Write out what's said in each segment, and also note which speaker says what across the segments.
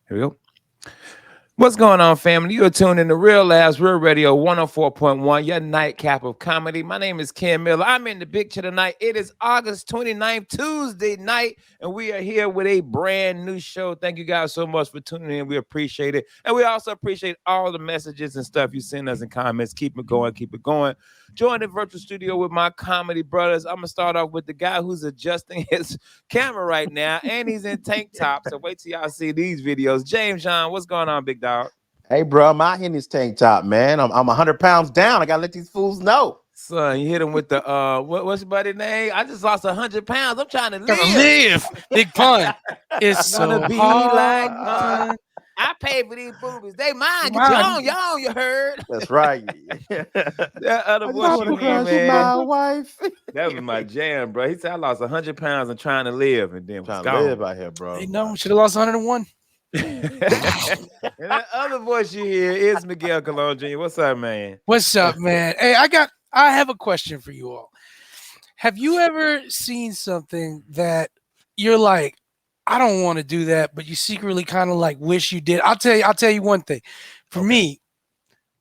Speaker 1: Here we go. What's going on, family? You're tuned in to Real Labs, Real Radio 104.1, your nightcap of comedy. My name is Ken Miller. I'm in the picture tonight. It is August 29th, Tuesday night, and we are here with a brand new show. Thank you guys so much for tuning in. We appreciate it. And we also appreciate all the messages and stuff you send us in comments. Keep it going, keep it going. Join the virtual studio with my comedy brothers. I'm going to start off with the guy who's adjusting his camera right now, and he's in tank top. So wait till y'all see these videos. James John, what's going on, big dog?
Speaker 2: Hey, bro, I'm out here in this tank top, man. I'm 100 pounds down. I gotta let these fools know.
Speaker 1: Son, you hit him with the what's your buddy name? I just lost 100 pounds. I'm trying to
Speaker 3: Gotta
Speaker 1: live.
Speaker 3: live. Big pun. It's
Speaker 1: Gonna
Speaker 3: so
Speaker 1: be
Speaker 3: hard.
Speaker 1: like I paid for these boobies. They mine. Get
Speaker 3: Mine.
Speaker 1: you on, you heard.
Speaker 2: That's right.
Speaker 1: That other
Speaker 2: I just
Speaker 1: voice
Speaker 2: wanna
Speaker 1: you hear,
Speaker 2: crush with my
Speaker 1: man.
Speaker 2: wife.
Speaker 1: That was my jam, bro. He said I lost 100 pounds and trying to live, and then was
Speaker 2: Trying to
Speaker 1: gone.
Speaker 2: live out here, bro.
Speaker 3: Hey, no, should have lost 101.
Speaker 1: And that other voice you hear is Miguel Colon Jr. What's up, man?
Speaker 3: What's up, man? Hey, I have a question for you all. Have you ever seen something that you're like, I don't want to do that, but you secretly kind of like wish you did? I'll tell you one thing. For me,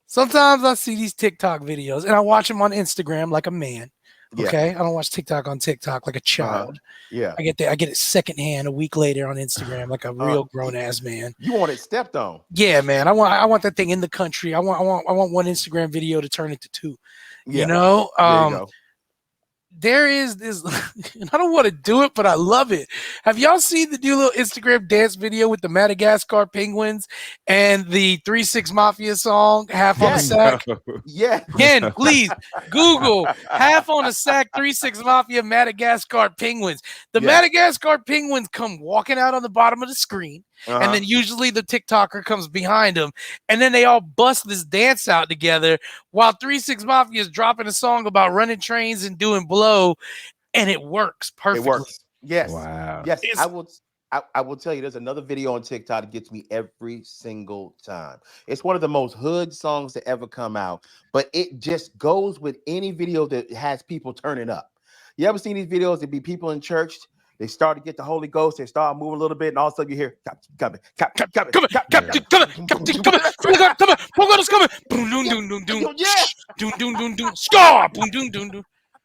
Speaker 3: sometimes I see these TikTok videos and I watch them on Instagram like a man.
Speaker 2: Yeah.
Speaker 3: Okay. I don't watch TikTok on TikTok like a child.
Speaker 2: Yeah.
Speaker 3: I get it secondhand a week later on Instagram like a real grown ass man.
Speaker 2: You want it stepped on.
Speaker 3: Yeah, man. I want that thing in the country. I want one Instagram video to turn into two.
Speaker 2: Yeah.
Speaker 3: You know?
Speaker 2: There you go.
Speaker 3: There is this, and I don't want to do it, but I love it. Have y'all seen the new little Instagram dance video with the Madagascar penguins and the 3-6 Mafia song, Half on a
Speaker 2: Yes.
Speaker 3: Sack?
Speaker 2: Yeah.
Speaker 3: Ken, please Google Half on a Sack 3-6 Mafia Madagascar penguins. The
Speaker 2: Yeah.
Speaker 3: Madagascar penguins come walking out on the bottom of the screen,
Speaker 2: Uh-huh.
Speaker 3: and then usually the TikToker comes behind them, and then they all bust this dance out together while 3-6 Mafia is dropping a song about running trains and doing blow, and it works
Speaker 2: It
Speaker 3: perfectly.
Speaker 2: works. Yes.
Speaker 1: Wow.
Speaker 2: Yes.
Speaker 3: It's-
Speaker 2: I will tell you, there's another video on TikTok that gets me every single time. It's one of the most hood songs to ever come out, but it just goes with any video that has people turning up. You ever seen these videos? There'd be people in church. They start to get the Holy Ghost. They start moving a little bit, and all of a sudden you hear, coming.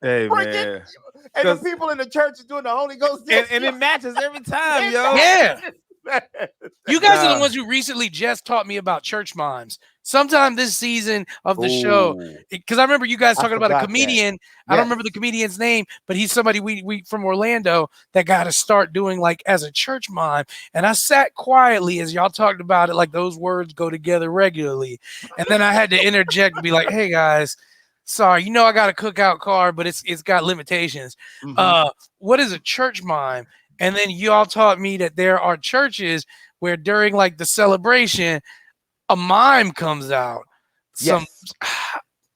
Speaker 1: Hey,
Speaker 2: Break
Speaker 1: man.
Speaker 2: it. And the
Speaker 1: 'Cause-
Speaker 2: people in the church is doing the Holy Ghost.
Speaker 1: And it matches every time, yo.
Speaker 3: Yeah. You guys are
Speaker 1: Nah.
Speaker 3: the ones who recently just taught me about church mimes. Sometime this season of the show, because I remember you guys
Speaker 2: I
Speaker 3: talking about a
Speaker 2: forgot that.
Speaker 3: comedian. I don't remember the comedian's name, but he's somebody we from Orlando that got to start doing like as a church mime. And I sat quietly as y'all talked about it, like those words go together regularly. And then I had to interject and be like, "Hey guys, sorry, I got a cookout car, but it's got limitations.
Speaker 2: Mhm.
Speaker 3: What is a church mime?" And then y'all taught me that there are churches where during like the celebration, a mime comes out.
Speaker 2: Yes.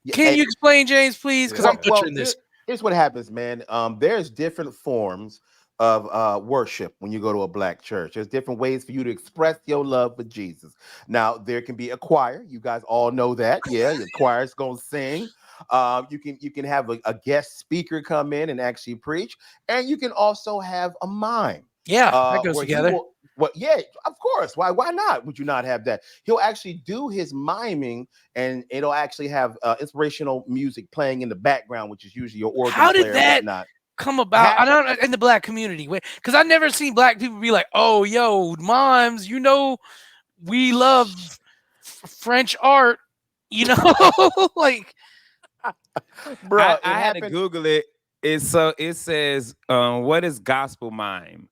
Speaker 2: Yeah,
Speaker 3: Can
Speaker 2: and-
Speaker 3: you explain, James, please? Because I'm butchering this.
Speaker 2: Here's what happens, man. There's different forms of worship when you go to a black church. There's different ways for you to express your love for Jesus. Now, there can be a choir. You guys all know that. Yeah, your choir's gonna sing. You can have a guest speaker come in and actually preach, and you can also have a mime.
Speaker 3: Yeah, that goes
Speaker 2: where he
Speaker 3: together.
Speaker 2: yeah, of course. Why not? Would you not have that? He'll actually do his miming, and it'll actually have inspirational music playing in the background, which is usually your organ
Speaker 3: How did
Speaker 2: player and
Speaker 3: that
Speaker 2: whatnot.
Speaker 3: come about? I don't in the black community, because I never seen black people be like, "Oh, yo, mimes, we love French art," like.
Speaker 2: Bro,
Speaker 1: I had to Google it. It says, what is gospel mime?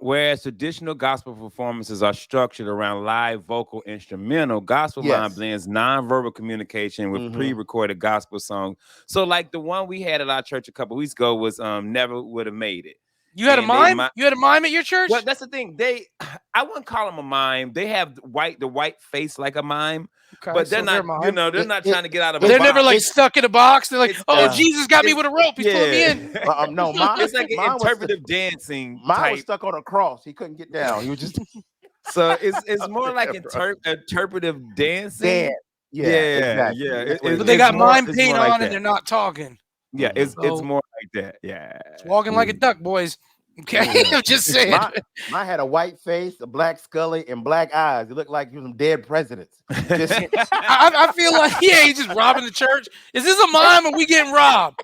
Speaker 1: Whereas traditional gospel performances are structured around live vocal instrumental, gospel mime
Speaker 2: Yes.
Speaker 1: blends nonverbal communication with
Speaker 2: Mhm.
Speaker 1: pre-recorded gospel songs. So like the one we had at our church a couple weeks ago was Never Would Have Made It.
Speaker 3: You had a
Speaker 1: And they
Speaker 3: mime? You had a mime at your church?
Speaker 1: Well, that's the thing. I wouldn't call them a mime. They have the white face like a mime,
Speaker 3: Okay,
Speaker 1: but they're
Speaker 3: so
Speaker 1: not.
Speaker 3: mime.
Speaker 1: They're not trying to get out of.
Speaker 3: They're
Speaker 1: a
Speaker 3: never
Speaker 1: box.
Speaker 3: like stuck in a box. They're like,
Speaker 1: it's-
Speaker 3: "Oh,
Speaker 2: uh,
Speaker 3: Jesus got me with a rope. He's pulling me in."
Speaker 2: No, mine,
Speaker 1: It's like an
Speaker 2: mine was-
Speaker 1: interpretive dancing
Speaker 2: Mine
Speaker 1: type.
Speaker 2: was stuck on a cross. He couldn't get down. He was just
Speaker 1: So it's more like
Speaker 2: Yeah, bro.
Speaker 1: interpretive dancing.
Speaker 2: dead.
Speaker 1: Yeah,
Speaker 2: exactly.
Speaker 1: yeah.
Speaker 2: That's what it
Speaker 3: But
Speaker 2: is.
Speaker 3: they got
Speaker 1: more-
Speaker 3: mime
Speaker 1: it's
Speaker 3: paint
Speaker 1: more like
Speaker 3: on
Speaker 1: that.
Speaker 3: and they're not talking.
Speaker 1: Yeah, it's
Speaker 3: So-
Speaker 1: more like that. Yeah,
Speaker 3: It's walking like a duck, boys. Okay, I'm just saying.
Speaker 2: Mine had a white face, a black scully, and black eyes. It looked like you some dead presidents. Just,
Speaker 3: I feel like, yeah, he's just robbing the church. Is this a mime or we getting robbed?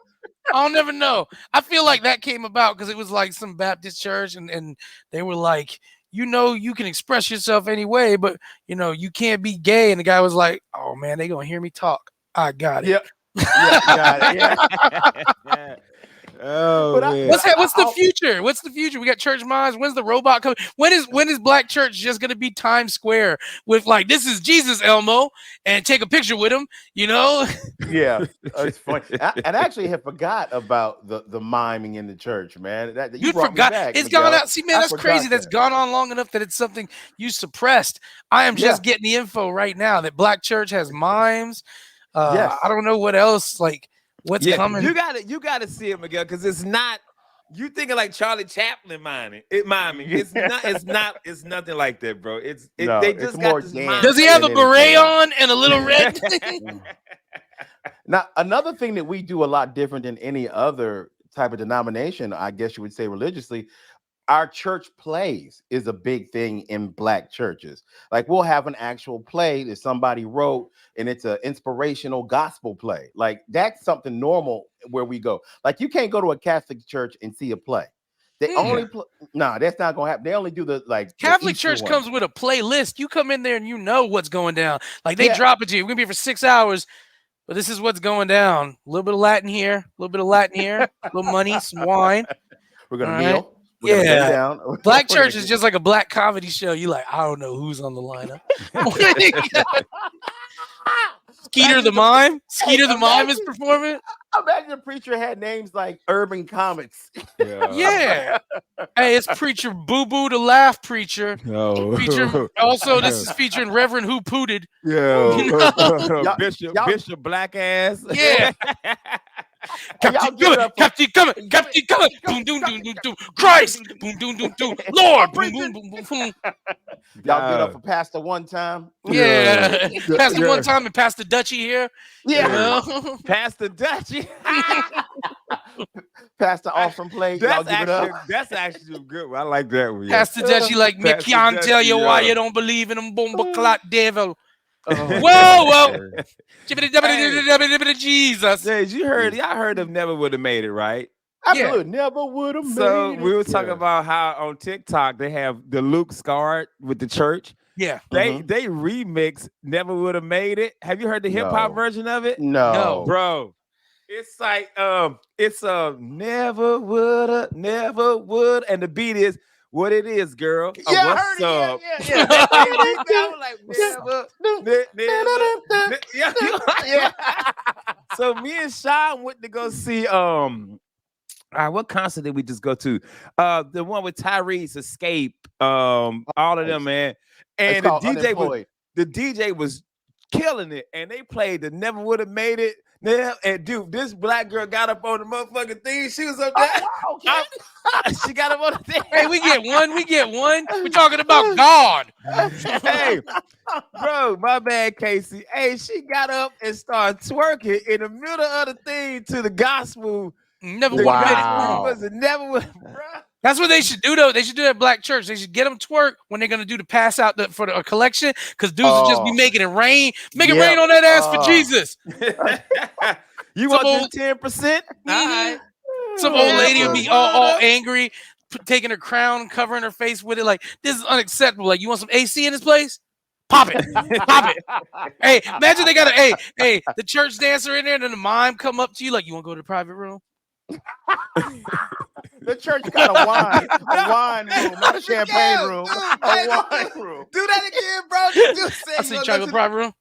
Speaker 3: I'll never know. I feel like that came about because it was like some Baptist church, and they were like, you can express yourself anyway, but you can't be gay. And the guy was like, oh man, they gonna hear me talk. I got it.
Speaker 2: Yep. Yeah, got it. Yeah.
Speaker 1: Oh, man.
Speaker 3: What's the future? What's the future? We got church mimes. When's the robot coming? When is Black Church just gonna be Times Square with like, this is Jesus, Elmo, and take a picture with him?
Speaker 2: Yeah, it's funny. I actually had forgot about the miming in the church, man.
Speaker 3: You forgot. It's gone out. See, man, that's crazy. That's gone on long enough that it's something you suppressed. I am just getting the info right now that Black Church has mimes. I don't know what else. Like, what's coming?
Speaker 1: You gotta see it, Miguel, because it's not. You thinking like Charlie Chaplin miming? It's not. It's nothing like that, bro. They just got this mime.
Speaker 3: Does he have a beret on and a little red thing?
Speaker 2: Now, another thing that we do a lot different than any other type of denomination, I guess you would say religiously, our church plays is a big thing in Black churches. Like, we'll have an actual play that somebody wrote, and it's an inspirational gospel play. Like, that's something normal where we go. Like, you can't go to a Catholic church and see a play. They only that's not gonna happen. They only do the
Speaker 3: Catholic church comes with a playlist. You come in there and you know what's going down. Like, they drop it to you. We're gonna be here for 6 hours, but this is what's going down. A little bit of Latin here, a little bit of Latin here, a little money, some wine.
Speaker 2: We're gonna kneel.
Speaker 3: Yeah, Black Church is just like a black comedy show. You like, I don't know who's on the lineup. Skeeter the Mime. Skeeter the Mime is performing.
Speaker 2: Imagine a preacher had names like Urban Comics.
Speaker 3: Yeah. Hey, it's Preacher Boo Boo the Laugh Preacher.
Speaker 1: No.
Speaker 3: Preacher. Also, this is featuring Reverend Who Pooted.
Speaker 1: Yeah. Bishop Black Ass.
Speaker 3: Yeah. Captain coming. Boom, doom, doom, doom, doom. Christ. Boom, doom, doom, doom. Lord. Boom, boom, boom, boom, boom.
Speaker 2: Y'all get up for Pastor one time.
Speaker 3: Yeah. Pastor one time and Pastor Dutchy here.
Speaker 2: Yeah.
Speaker 3: Pastor
Speaker 1: Dutchy.
Speaker 2: Pastor Offering Play.
Speaker 1: That's actually a good one. I like that one. Yeah.
Speaker 3: Pastor Dutchy, like, me can't tell you why you don't believe in them bomba clot devil. Whoa. Jesus.
Speaker 1: Hey, y'all heard of Never Would Have Made It, right?
Speaker 2: Absolutely. Never would have made it.
Speaker 1: So we were talking about how on TikTok they have the Luke Scarred with the church.
Speaker 3: Yeah.
Speaker 1: They remix Never Would Have Made It. Have you heard the hip hop version of it?
Speaker 2: No.
Speaker 1: Bro. It's like it's never woulda, never would, and the beat is what it is, girl.
Speaker 2: Yeah,
Speaker 1: what's up? Yeah. So me and Sean went to go see what concert did we just go to? The one with Tyrese, Escape, all of them, man. And the DJ was killing it, and they played the Never Would Have Made It. And dude, this black girl got up on the motherfucking thing. She was up there. She got up on the thing.
Speaker 3: Hey, we get one. We're talking about God.
Speaker 1: Hey, bro, my bad, Casey. Hey, she got up and started twerking in the middle of the thing to the gospel.
Speaker 3: Never
Speaker 1: would, bro.
Speaker 3: That's what they should do, though. They should do that at Black Church. They should get them twerk when they're gonna do the pass out for the collection, because dudes will just be making it rain. Make it rain on that ass for Jesus.
Speaker 1: You want the 10%?
Speaker 3: Mm-hmm. Some old lady will be all angry, taking her crown, covering her face with it. Like, this is unacceptable. Like, you want some AC in this place? Pop it. Pop it. Hey, imagine they got the church dancer in there, and then the mime come up to you like, you want to go to the private room?
Speaker 2: The church got a wine room, not a champagne room. A wine room.
Speaker 1: Do that again, bro.
Speaker 3: I see try to go to the private room.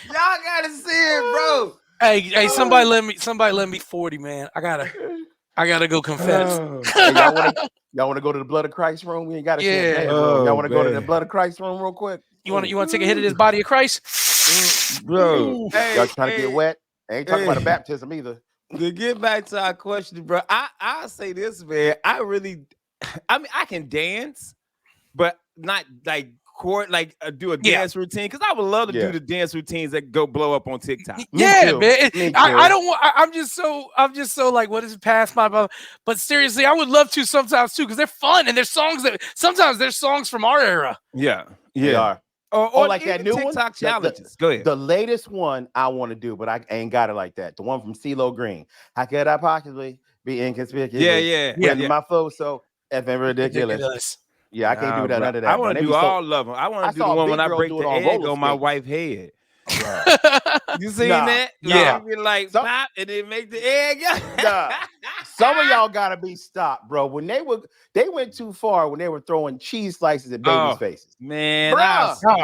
Speaker 1: Y'all gotta see it, bro.
Speaker 3: Hey, somebody lend me 40, man. I gotta go confess.
Speaker 2: Hey, y'all want to go to the Blood of Christ room? We ain't got a champagne room. Y'all want to go to the Blood of Christ room real quick?
Speaker 3: You want to take a hit of this body of Christ,
Speaker 1: bro?
Speaker 2: Y'all trying to get wet? I ain't talking about a baptism either.
Speaker 1: To get back to our question, bro, I'll say this, man. I mean, I can dance, but not like record, like do a
Speaker 3: Yeah.
Speaker 1: dance routine? Because I would love to do the dance routines that go blow up on TikTok.
Speaker 3: Yeah,
Speaker 2: too.
Speaker 3: man.
Speaker 2: Me
Speaker 3: I
Speaker 2: too.
Speaker 3: don't want. I'm just so like, what is it past my? But seriously, I would love to sometimes too, because they're fun and there's songs that sometimes there's songs from our era.
Speaker 1: Yeah,
Speaker 2: They
Speaker 1: yeah.
Speaker 2: are.
Speaker 1: Or
Speaker 2: like that
Speaker 1: even
Speaker 2: new one?
Speaker 1: TikTok
Speaker 2: The-
Speaker 1: challenges. Go ahead.
Speaker 2: The latest one I want to do, but I ain't got it like that. The one from CeeLo Green. How could I possibly be inconspicuous?
Speaker 1: Yeah.
Speaker 2: When my foes so effing ridiculous. Yeah, I can't do that.
Speaker 1: Bro.
Speaker 2: None of that.
Speaker 1: I
Speaker 2: bro.
Speaker 1: want
Speaker 2: They
Speaker 1: to
Speaker 2: be
Speaker 1: do
Speaker 2: so-
Speaker 1: all of them. I want
Speaker 2: I
Speaker 1: to do the
Speaker 2: saw a
Speaker 1: one
Speaker 2: big
Speaker 1: when I
Speaker 2: girl
Speaker 1: break
Speaker 2: do it
Speaker 1: the
Speaker 2: on
Speaker 1: egg
Speaker 2: roller
Speaker 1: on my
Speaker 2: skates.
Speaker 1: wife's head.
Speaker 2: Bruh.
Speaker 1: You seen
Speaker 2: Nah.
Speaker 1: that?
Speaker 3: Yeah.
Speaker 1: You be like
Speaker 2: Some-
Speaker 1: pop and then make the egg.
Speaker 2: Nah. Some of y'all gotta be stopped, bro. When they went too far when they were throwing cheese slices at babies' faces.
Speaker 1: Man,
Speaker 2: Bruh.
Speaker 3: I was
Speaker 1: I'll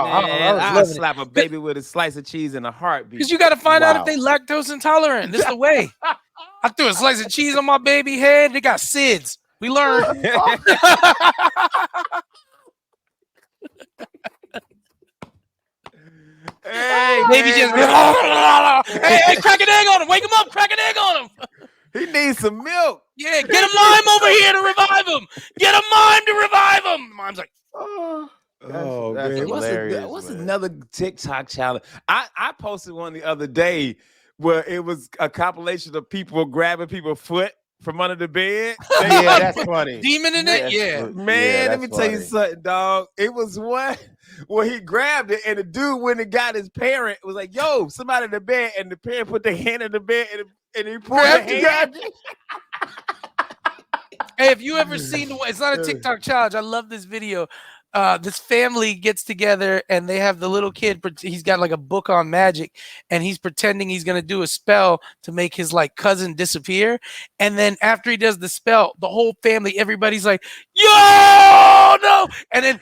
Speaker 3: loving it.
Speaker 1: slap a baby with a slice of cheese in a heartbeat.
Speaker 3: Because you got to find out if
Speaker 2: Wow.
Speaker 3: they lactose intolerant. This is the way. I threw a slice of cheese on my baby head. They got SIDS. We learned.
Speaker 1: Hey,
Speaker 3: Baby
Speaker 1: man,
Speaker 3: just hey, crack an egg on him. Wake him up. Crack an egg on him.
Speaker 1: he needs some milk.
Speaker 3: Yeah, get a mime over here to revive him. Get a mime to revive him. The mime's like,
Speaker 2: That's
Speaker 1: man.
Speaker 2: hilarious,
Speaker 1: What's
Speaker 2: man.
Speaker 1: another TikTok challenge? I posted one the other day where it was a compilation of people grabbing people's foot from under the bed.
Speaker 2: Yeah, that's funny.
Speaker 3: demon in it? Yeah.
Speaker 1: Man, let me
Speaker 2: that's
Speaker 1: tell you
Speaker 2: funny.
Speaker 1: something, dog. It was one where he grabbed it, and the dude went and got his parent. Was like, "Yo, somebody in the bed," and the parent put their hand in the bed, and he pulled the hand.
Speaker 3: Hey, have you ever seen the one? It's not a TikTok challenge. I love this video. This family gets together and they have the little kid. He's got like a book on magic, and he's pretending he's gonna do a spell to make his like cousin disappear. And then after he does the spell, the whole family, everybody's like, "Yo, no!" And then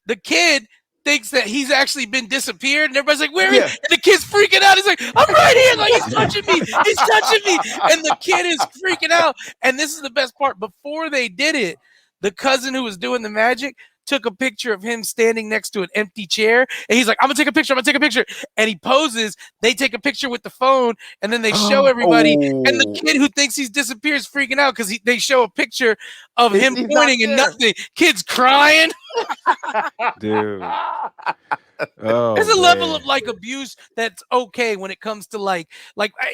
Speaker 3: the kid thinks that he's actually been disappeared, and everybody's like, "Where is?"
Speaker 2: Yeah.
Speaker 3: And the kid's freaking out. He's like, "I'm right here!" Like he's touching me. He's touching me. And the kid is freaking out. And this is the best part. Before they did it, the cousin who was doing the magic took a picture of him standing next to an empty chair, and he's like, "I'm gonna take a picture. I'm gonna take a picture." And he poses. They take a picture with the phone, and then they show everybody. And the kid who thinks he's disappeared is freaking out because they show a picture of him
Speaker 2: He's
Speaker 3: pointing
Speaker 2: not
Speaker 3: and
Speaker 2: there.
Speaker 3: nothing. Kid's crying.
Speaker 1: Dude. Oh,
Speaker 3: There's a level
Speaker 1: man.
Speaker 3: of like abuse that's okay when it comes to like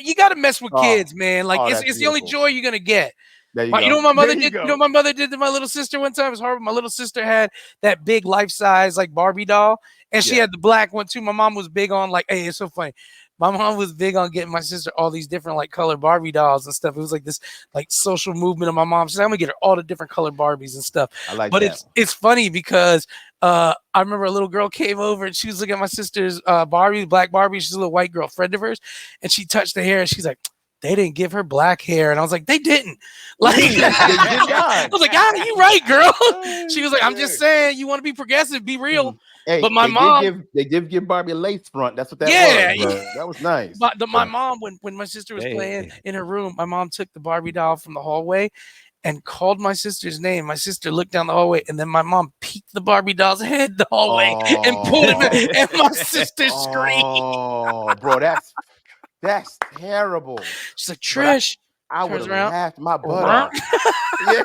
Speaker 3: you got to mess with kids, man. Like it's
Speaker 2: that's
Speaker 3: the only
Speaker 2: beautiful.
Speaker 3: joy you're gonna get.
Speaker 2: There you
Speaker 3: You
Speaker 2: go.
Speaker 3: know what my mother
Speaker 2: There you
Speaker 3: did?
Speaker 2: go.
Speaker 3: You know what my mother did to my little sister one time? It was horrible. My little sister had that big life-size like Barbie doll, and she
Speaker 2: Yeah.
Speaker 3: had the black one too. My mom was big on like, hey, it's so funny. My mom was big on getting my sister all these different like color Barbie dolls and stuff. It was like this like social movement of my mom. She said, I'm gonna get her all the different color Barbies and stuff.
Speaker 2: I like
Speaker 3: But
Speaker 2: that.
Speaker 3: it's funny because I remember a little girl came over and she was looking at my sister's Barbie, black Barbie. She's a little white girl, friend of hers, and she touched the hair and she's like, they didn't give her black hair. And I was like, they didn't. Like,
Speaker 2: They did
Speaker 3: I
Speaker 2: not.
Speaker 3: was like, yeah, you right, girl. She was like, I'm just saying, you want to be progressive, be real.
Speaker 2: Hey,
Speaker 3: But my mom-
Speaker 2: they did give Barbie a lace front. That's what that
Speaker 3: Yeah,
Speaker 2: was. Bro. That was nice.
Speaker 3: But my mom, when my sister was
Speaker 1: Hey.
Speaker 3: playing in her room, my mom took the Barbie doll from the hallway and called my sister's name. My sister looked down the hallway, and then my mom peeked the Barbie doll's head in the hallway and pulled it back, and my sister screamed.
Speaker 2: Oh, bro, that's terrible.
Speaker 3: She's like, Trish.
Speaker 2: I would
Speaker 3: Turns
Speaker 2: have
Speaker 3: around.
Speaker 2: laughed my butt off. Yeah.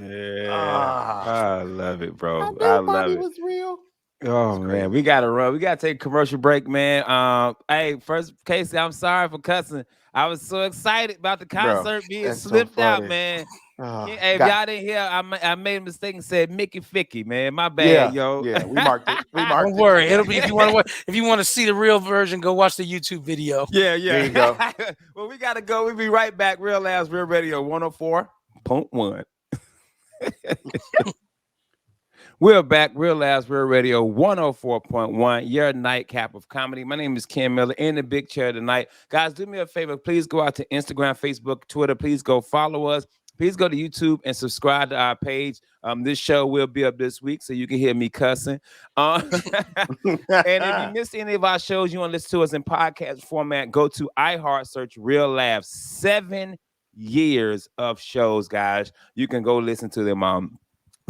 Speaker 1: Yeah.
Speaker 2: Ah.
Speaker 1: I love it,
Speaker 2: I
Speaker 1: bro.
Speaker 2: knew
Speaker 1: I love
Speaker 2: Barbie
Speaker 1: it.
Speaker 2: was real.
Speaker 1: Oh man, we gotta run. We gotta take a commercial break, man. Hey, first, Casey, I'm sorry for cussing. I was so excited about the concert being
Speaker 2: that's so
Speaker 1: slipped out,
Speaker 2: funny.
Speaker 1: man.
Speaker 2: Oh,
Speaker 1: Hey, if
Speaker 2: God.
Speaker 1: y'all didn't hear, I made a mistake and said Mickey Ficky, man. My bad, yo.
Speaker 2: Yeah, we marked it. We marked
Speaker 3: Don't
Speaker 2: it.
Speaker 3: worry, it'll be if you want to see the real version, go watch the YouTube video.
Speaker 1: Yeah.
Speaker 2: There you go.
Speaker 1: Well, we gotta go. We'll be right back. Real Labs, Real Radio 104.1. We're back. Real Labs, Real Radio 104.1, your nightcap of comedy. My name is Ken Miller in the big chair tonight. Guys, do me a favor. Please go out to Instagram, Facebook, Twitter. Please go follow us. Please go to YouTube and subscribe to our page. This show will be up this week, so you can hear me cussing. And if you missed any of our shows, you want to listen to us in podcast format, go to iHeart, search Real Labs. 7 years of shows, guys. You can go listen to them.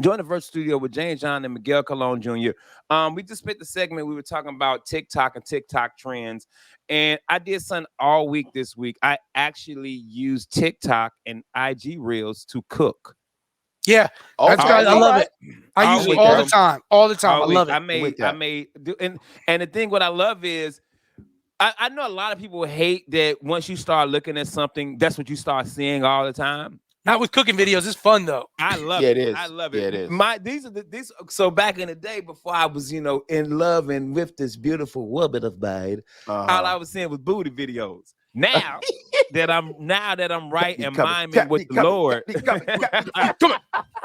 Speaker 1: Join the virtual studio with James John and Miguel Colon Jr. We just spent the segment. We were talking about TikTok and TikTok trends. And I did something all week this week. I actually used TikTok and IG Reels to cook.
Speaker 3: Yeah,
Speaker 2: Okay,
Speaker 3: that's right. I
Speaker 2: all
Speaker 3: love
Speaker 2: right.
Speaker 3: it. I use
Speaker 1: All
Speaker 3: it
Speaker 1: week,
Speaker 3: all
Speaker 1: bro.
Speaker 3: the time. All the time. I
Speaker 1: All
Speaker 3: love
Speaker 1: week.
Speaker 3: it.
Speaker 2: With
Speaker 1: I
Speaker 2: that.
Speaker 1: made, and the thing what I love is I know a lot of people hate that once you start looking at something, that's what you start seeing all the time.
Speaker 3: Not with cooking videos. It's fun though.
Speaker 1: I love
Speaker 2: Yeah,
Speaker 1: it.
Speaker 2: it is.
Speaker 1: I love
Speaker 2: Yeah,
Speaker 1: it.
Speaker 2: it is.
Speaker 1: These. So back in the day, before I was, in love and with this beautiful woman of mine, all I
Speaker 2: Uh-huh.
Speaker 1: was seeing was booty videos. Now that I'm right
Speaker 2: Keep
Speaker 1: and
Speaker 2: coming,
Speaker 1: miming with
Speaker 2: keep
Speaker 1: the
Speaker 2: coming,
Speaker 1: Lord,
Speaker 2: keep coming,
Speaker 3: Come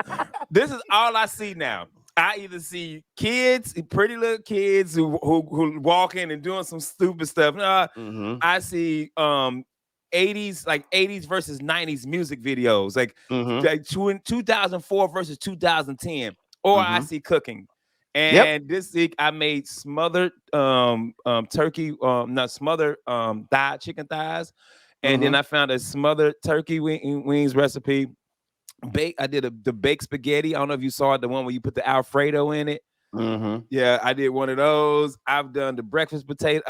Speaker 3: on.
Speaker 1: this is all I see now. I either see kids, pretty little kids who walking and doing some stupid stuff.
Speaker 2: Mm-hmm.
Speaker 1: I see 80s versus 90s music videos, like
Speaker 2: Mm-hmm.
Speaker 1: 2004 versus 2010, or I
Speaker 2: Mhm.
Speaker 1: see cooking.
Speaker 2: Yep.
Speaker 1: And this week I made smothered turkey, not smothered thigh chicken thighs, and then
Speaker 2: Mhm.
Speaker 1: I found a smothered turkey wings recipe. I did the baked spaghetti. I don't know if you saw it, the one where you put the Alfredo in it.
Speaker 2: Mhm.
Speaker 1: Yeah, I did one of those. I've done the breakfast potato.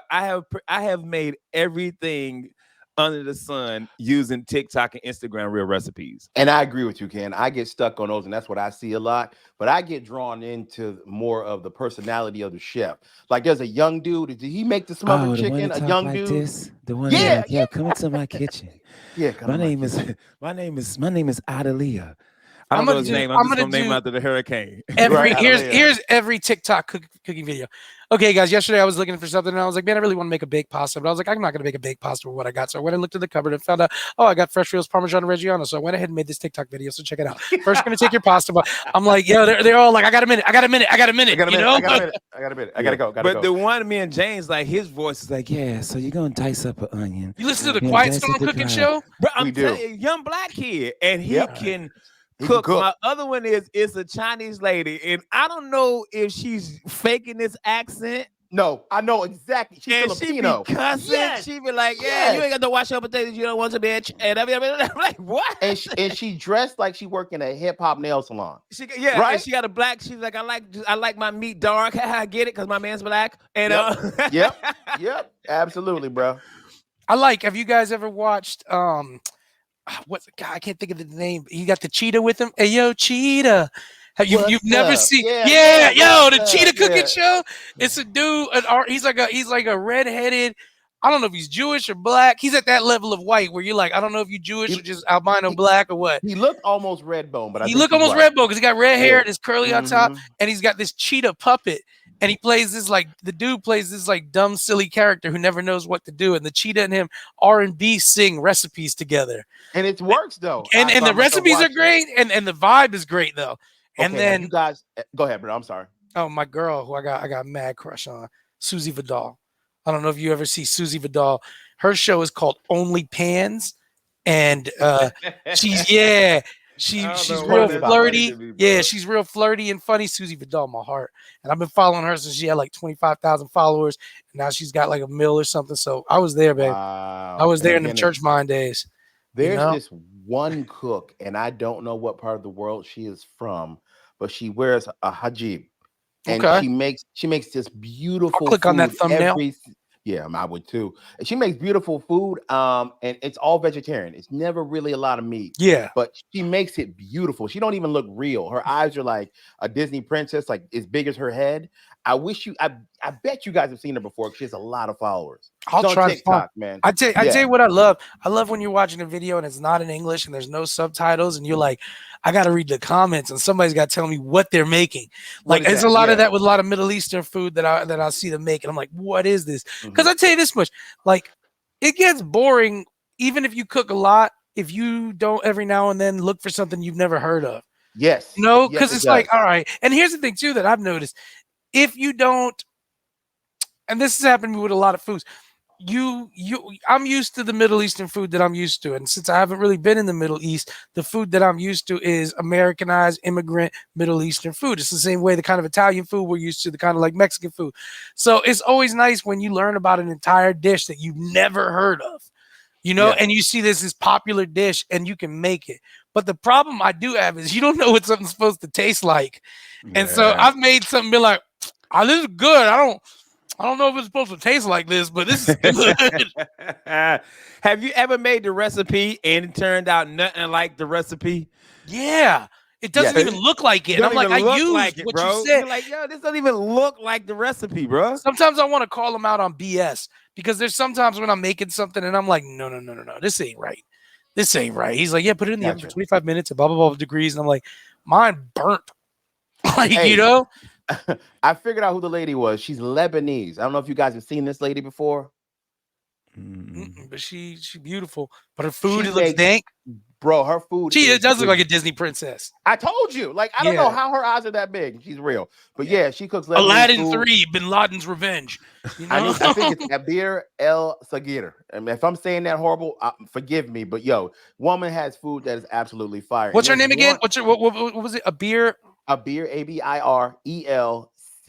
Speaker 1: I have made everything under the sun using TikTok and Instagram real recipes.
Speaker 2: And I agree with you, Ken. I get stuck on those, and that's what I see a lot. But I get drawn into more of the personality of the chef. Like, there's a young dude. Did he make the smothered
Speaker 1: Oh, the one
Speaker 2: chicken?
Speaker 1: that
Speaker 2: A
Speaker 1: talk
Speaker 2: young
Speaker 1: like
Speaker 2: dude.
Speaker 1: this, the one
Speaker 2: Yeah,
Speaker 1: that like, yo, come into my kitchen.
Speaker 2: Yeah. Come
Speaker 1: My
Speaker 2: on, my
Speaker 1: name is
Speaker 2: kitchen.
Speaker 1: my name is Adelia. I
Speaker 3: I'm
Speaker 1: don't know
Speaker 3: gonna
Speaker 1: his
Speaker 3: do.
Speaker 1: name. I'm
Speaker 3: I'm
Speaker 1: just
Speaker 3: gonna
Speaker 1: gonna name him
Speaker 3: do
Speaker 1: after the hurricane.
Speaker 3: every.
Speaker 2: Right,
Speaker 3: Here's
Speaker 2: Adelia.
Speaker 3: every TikTok cooking video. Okay, guys. Yesterday I was looking for something, and I was like, man, I really want to make a baked pasta, but I was like, I'm not gonna make a baked pasta with what I got. So I went and looked in the cupboard and found out, oh, I got fresh Reels Parmesan Reggiano. So I went ahead and made this TikTok video. So check it out. First, gonna take your pasta, but I'm like, yo, they're all like, I got a minute. I got a minute. I got a minute.
Speaker 2: I got a
Speaker 3: You
Speaker 2: minute.
Speaker 3: know?
Speaker 2: I got a minute. I got a minute. I gotta go.
Speaker 1: But the one me and James, like his voice is like, yeah, so you're gonna dice up an onion.
Speaker 3: You listen to the
Speaker 1: Yeah,
Speaker 3: Quiet
Speaker 1: dice
Speaker 3: Storm
Speaker 1: up the
Speaker 3: cooking
Speaker 1: garlic.
Speaker 3: show?
Speaker 1: Bro, I'm
Speaker 2: We do.
Speaker 1: telling you, young black kid, and he
Speaker 2: Yep.
Speaker 1: can
Speaker 2: He can
Speaker 1: cook.
Speaker 2: cook.
Speaker 1: My other one is a Chinese lady, and I don't know if she's faking this accent.
Speaker 2: No, I know exactly. She's
Speaker 1: And
Speaker 2: Filipino.
Speaker 1: she be cussing.
Speaker 2: Yes.
Speaker 1: She be like, yeah, you
Speaker 2: Yes.
Speaker 1: ain't got to wash your potatoes. You don't want to, bitch. And I'm like, what?
Speaker 2: And she dressed like she worked in a hip hop nail salon.
Speaker 1: Yeah,
Speaker 2: Right?
Speaker 1: and she got a black. She's like, I like my meat dark. I get it because my man's black. And
Speaker 2: Yep. Yep. Absolutely, bro.
Speaker 3: Have you guys ever watched what's the guy? I can't think of the name. He got the cheetah with him. Hey yo, cheetah. You've
Speaker 2: What's
Speaker 3: never
Speaker 2: up?
Speaker 3: seen
Speaker 2: Yeah,
Speaker 3: yo, the
Speaker 2: what's
Speaker 3: cheetah
Speaker 2: up?
Speaker 3: cooking
Speaker 2: Yeah.
Speaker 3: show. It's a dude, he's like a redheaded. I don't know if he's Jewish or black. He's at that level of white where you're like, I don't know if you're Jewish or just albino black or what.
Speaker 2: He looked almost red bone, but I
Speaker 3: He
Speaker 2: think
Speaker 3: look
Speaker 2: he's
Speaker 3: almost
Speaker 2: white.
Speaker 3: red bone because he got red hair and it's curly on top,
Speaker 2: Mhm.
Speaker 3: and he's got this cheetah puppet. And he plays this the dude plays this like dumb, silly character who never knows what to do. And the cheetah and him R&B sing recipes together.
Speaker 2: And it works though.
Speaker 3: And
Speaker 2: I
Speaker 3: the
Speaker 2: found myself
Speaker 3: recipes are
Speaker 2: watching it.
Speaker 3: great, and the vibe is great though. And
Speaker 2: Okay, now
Speaker 3: then
Speaker 2: you guys go ahead, bro. I'm sorry.
Speaker 3: oh, my girl who I got mad crush on, Susie Vidal. I don't know if you ever see Susie Vidal. Her show is called Only Pans, and she's
Speaker 1: know
Speaker 3: real
Speaker 2: why that's
Speaker 3: flirty.
Speaker 1: funny to me,
Speaker 3: Yeah,
Speaker 1: bro.
Speaker 3: she's real flirty and funny. Susie Vidal, my heart. And I've been following her since she had like 25,000 followers, and now she's got like a mill or something. So I was there, babe.
Speaker 2: Wow.
Speaker 3: I was there in
Speaker 2: And
Speaker 3: the
Speaker 2: again,
Speaker 3: church mind days.
Speaker 2: There's
Speaker 3: know?
Speaker 2: this one cook, and I don't know what part of the world she is from, but she wears a hijab, and
Speaker 3: Okay.
Speaker 2: she makes this beautiful.
Speaker 3: click on that
Speaker 2: food
Speaker 3: thumbnail.
Speaker 2: Yeah, I would too. And she makes beautiful food, and it's all vegetarian. It's never really a lot of meat,
Speaker 3: Yeah.
Speaker 2: but she makes it beautiful. She don't even look real. Her eyes are like a Disney princess, like as big as her head. I bet you guys have seen her before because she has a lot of followers.
Speaker 3: I'll
Speaker 2: She's on
Speaker 3: try to find.
Speaker 2: TikTok, man.
Speaker 3: I tell
Speaker 2: Yeah.
Speaker 3: you what I love. I love when you're watching a video and it's not in English and there's no subtitles and you're like, I got to read the comments and somebody's got to tell me what they're making.
Speaker 2: What
Speaker 3: Like
Speaker 2: is
Speaker 3: there's
Speaker 2: that?
Speaker 3: a lot of
Speaker 2: Yeah.
Speaker 3: that with a lot of Middle Eastern food that I see them make and I'm like, what is this? Because
Speaker 2: Mhm.
Speaker 3: I tell you this much, like it gets boring even if you cook a lot. If you don't every now and then look for something you've never heard of,
Speaker 2: Yes.
Speaker 3: no,
Speaker 2: Yes,
Speaker 3: because
Speaker 2: it
Speaker 3: it's like,
Speaker 2: does.
Speaker 3: all right. And here's the thing too that I've noticed: if you don't, and this has happened to me with a lot of foods. I'm used to the Middle Eastern food that I'm used to. And since I haven't really been in the Middle East, the food that I'm used to is Americanized immigrant Middle Eastern food. It's the same way the kind of Italian food we're used to, the kind of like Mexican food. So it's always nice when you learn about an entire dish that you've never heard of,
Speaker 2: Yeah.
Speaker 3: and you see this popular dish and you can make it. But the problem I do have is you don't know what something's supposed to taste like. And so
Speaker 1: Yeah.
Speaker 3: I've made something be like, oh, this is good. I don't know if it's supposed to taste like this, but this is good.
Speaker 1: Have you ever made the recipe and it turned out nothing like the recipe?
Speaker 3: Yeah. It doesn't
Speaker 2: Yeah.
Speaker 3: even look like it. And
Speaker 1: Don't
Speaker 3: I'm like,
Speaker 1: even
Speaker 3: I
Speaker 1: look
Speaker 3: used
Speaker 1: like it,
Speaker 3: what
Speaker 1: bro.
Speaker 3: you said.
Speaker 1: You're like, yo, this doesn't even look like the recipe, bro.
Speaker 3: Sometimes I want to call them out on BS because there's sometimes when I'm making something and I'm like, no, this ain't right. This ain't right. He's like, yeah, put it in the oven for
Speaker 2: Gotcha.
Speaker 3: 25 minutes at blah, blah, blah degrees. And I'm like, mine burnt. Like,
Speaker 2: Hey.
Speaker 3: you know?
Speaker 2: I figured out who the lady was. She's Lebanese. I don't know if you guys have seen this lady before.
Speaker 3: But she's beautiful. But her food,
Speaker 2: She
Speaker 3: it looks
Speaker 2: makes-
Speaker 3: dank.
Speaker 2: Bro, her food.
Speaker 3: It does look like a
Speaker 2: ridiculous.
Speaker 3: Disney princess.
Speaker 2: I told you. Like, I don't know
Speaker 3: Yeah.
Speaker 2: how her eyes are that big. She's real. But yeah, she cooks Lebanese
Speaker 3: Aladdin
Speaker 2: food.
Speaker 3: 3, Bin Laden's Revenge. You know?
Speaker 2: I think it's Abir El Sagir. I mean, if I'm saying that horrible, forgive me. But yo, woman has food that is absolutely fire.
Speaker 3: What's her
Speaker 2: And
Speaker 3: name
Speaker 2: there's
Speaker 3: again?
Speaker 2: one-
Speaker 3: What's her, what was it? A beer?
Speaker 2: Abir, Abirel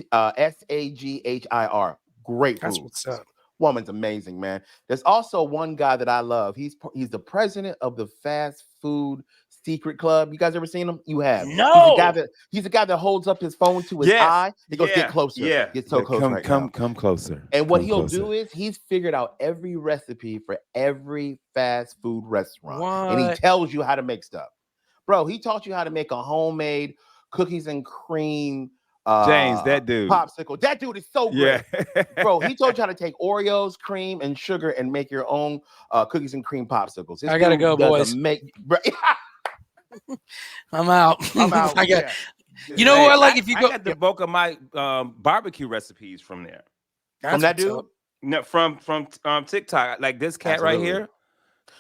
Speaker 2: Saghir. Great
Speaker 3: That's
Speaker 2: food.
Speaker 3: what's up.
Speaker 2: Woman's amazing, man. There's also one guy that I love. He's the president of the fast food secret club. You guys ever seen him? You have.
Speaker 3: No.
Speaker 2: He's the guy that holds up his phone to his
Speaker 1: Yes.
Speaker 2: eye. He goes, get closer.
Speaker 1: Yeah.
Speaker 2: Get so close right now.
Speaker 1: Come closer.
Speaker 2: And what
Speaker 1: Come
Speaker 2: he'll
Speaker 1: closer.
Speaker 2: do is he's figured out every recipe for every fast food restaurant. And he
Speaker 3: What?
Speaker 2: tells you how to make stuff. Bro, he taught you how to make a homemade cookies and cream
Speaker 1: James, that dude.
Speaker 2: popsicle. That dude is so great.
Speaker 1: Yeah.
Speaker 2: Bro, he told you how to take Oreos, cream, and sugar and make your own cookies and cream popsicles. This
Speaker 3: I gotta
Speaker 2: dude
Speaker 3: go,
Speaker 2: does
Speaker 3: boys.
Speaker 2: Bro,
Speaker 3: I'm out.
Speaker 2: I'm out.
Speaker 3: I got,
Speaker 2: yeah.
Speaker 3: you know
Speaker 1: Hey,
Speaker 3: what? Like if you go,
Speaker 1: I got the bulk of my barbecue recipes from there.
Speaker 2: From that
Speaker 3: That's what's
Speaker 2: dude?
Speaker 3: up.
Speaker 1: No, from TikTok. Like this cat right
Speaker 2: Absolutely.
Speaker 1: here.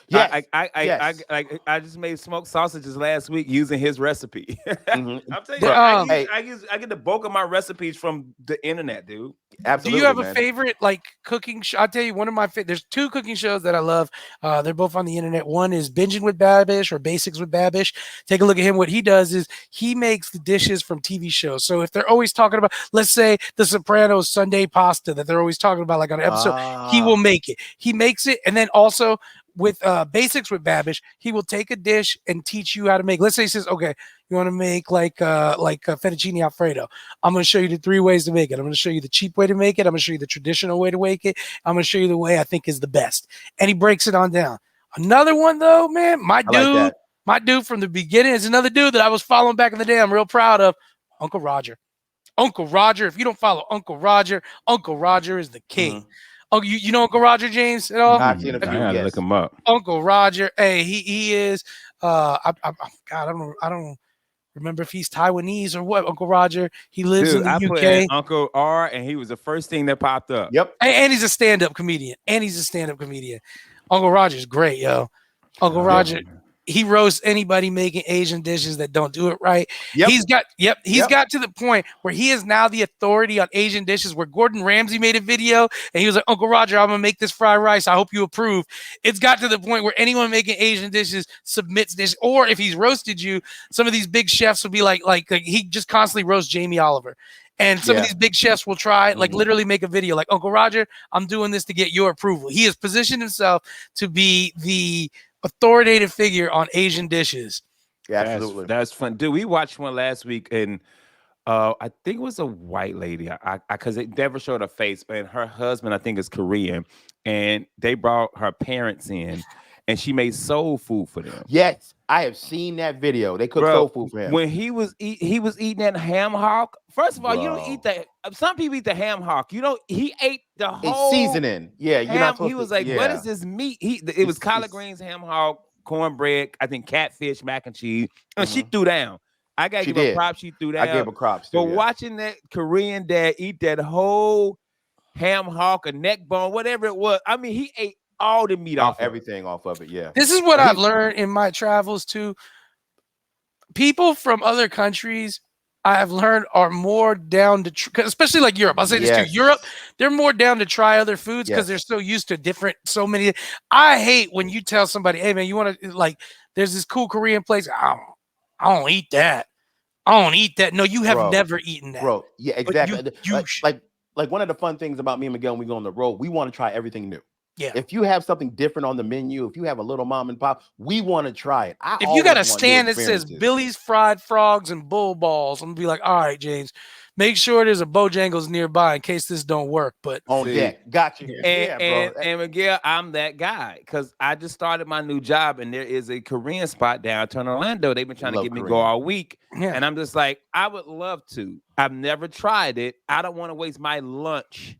Speaker 2: Yes.
Speaker 1: I
Speaker 2: Yes.
Speaker 1: I just made smoked sausages last week using his recipe.
Speaker 2: Mhm.
Speaker 1: I'm telling
Speaker 3: Bro,
Speaker 1: you, I get the bulk of my recipes from the internet, dude.
Speaker 3: Do
Speaker 2: Absolutely.
Speaker 3: you have a
Speaker 2: man.
Speaker 3: favorite like cooking show? I'll tell you one of my there's two cooking shows that I love. They're both on the internet. One is Binging with Babish or Basics with Babish. Take a look at him. What he does is he makes the dishes from TV shows. So if they're always talking about, let's say The Sopranos Sunday pasta that they're always talking about like on an episode, he will make it. He makes it. And then also with Basics with Babish, he will take a dish and teach you how to make. Let's say he says, okay, you want to make like fettuccine Alfredo. I'm going to show you the 3 ways to make it. I'm going to show you the cheap way to make it. I'm going to show you the traditional way to make it. I'm going to show you the way I think is the best. And he breaks it on down. Another one though, man, my dude from the beginning is another dude that I was following back in the day. I'm real proud of Uncle Roger. Uncle Roger. If you don't follow Uncle Roger is the king. Oh, you know Uncle Roger, James, at all?
Speaker 2: I've seen a
Speaker 1: I
Speaker 2: few,
Speaker 1: gotta
Speaker 2: yes.
Speaker 1: look him up.
Speaker 3: Uncle Roger, hey, he is. God, I don't remember if he's Taiwanese or what. Uncle Roger, he lives in the
Speaker 1: I put
Speaker 3: UK,
Speaker 1: in Uncle R, and he was the first thing that popped up.
Speaker 2: Yep.
Speaker 3: and he's a stand-up comedian. Uncle Roger's great, yo. Uncle Roger, he roasts anybody making Asian dishes that don't do it right.
Speaker 2: Yep.
Speaker 3: He's got to the point where he is now the authority on Asian dishes, where Gordon Ramsay made a video and he was like, Uncle Roger, I'm gonna make this fried rice. I hope you approve. It's got to the point where anyone making Asian dishes submits dishes, or if he's roasted you, some of these big chefs will be like he just constantly roasts Jamie Oliver. And some of these big chefs will try, like literally make a video like, Uncle Roger, I'm doing this to get your approval. He has positioned himself to be the authoritative figure on Asian dishes.
Speaker 2: Yeah, absolutely.
Speaker 1: That's fun, dude. We watched one last week, and I think it was a white lady. Because it never showed her face, and her husband I think is Korean, and they brought her parents in, and she made soul food for them.
Speaker 2: Yes, I have seen that video. They cooked soul food for him.
Speaker 1: When he was eating that ham hock. First of all, you don't eat that. Some people eat the ham hock. You know, he ate the whole
Speaker 2: It's seasoning. Yeah, you're not supposed
Speaker 1: he was
Speaker 2: to,
Speaker 1: like, "What is this meat?" It was collard
Speaker 2: it's-
Speaker 1: greens, ham hock, cornbread. I think catfish, mac and cheese, and she threw down. I gotta give her props. She threw down.
Speaker 2: I gave her props. Too,
Speaker 1: But watching that Korean dad eat that whole ham hock or neck bone, whatever it was, I mean, he ate all the meat off
Speaker 2: everything off of it. Yeah.
Speaker 3: This is what I've learned in my travels too. People from other countries, I have learned, are more down to, especially like Europe. I'll say this too. Europe, they're more down to try other foods because they're so used to so many. I hate when you tell somebody, "Hey man, you want to like?" There's this cool Korean place. I don't eat that. I don't eat that. No, you have never eaten that,
Speaker 2: bro. Yeah, exactly. Like one of the fun things about me and Miguel when we go on the road, we want to try everything new.
Speaker 3: Yeah.
Speaker 2: If you have something different on the menu, if you have a little mom and pop, we want to try it.
Speaker 3: If you got a stand that says Billy's Fried Frogs and Bull Balls, I'm gonna be like, all right, James, make sure there's a Bojangles nearby in case this don't work. But
Speaker 2: On
Speaker 1: See.
Speaker 2: deck. Got you.
Speaker 1: And,
Speaker 2: bro.
Speaker 1: and Miguel, I'm that guy because I just started my new job and there is a Korean spot downtown Orlando. They've been trying to
Speaker 2: Love
Speaker 1: get me to go
Speaker 2: Korean.
Speaker 1: all week.
Speaker 3: yeah,
Speaker 1: And I'm just like, I would love to. I've never tried it. I don't want to waste my lunch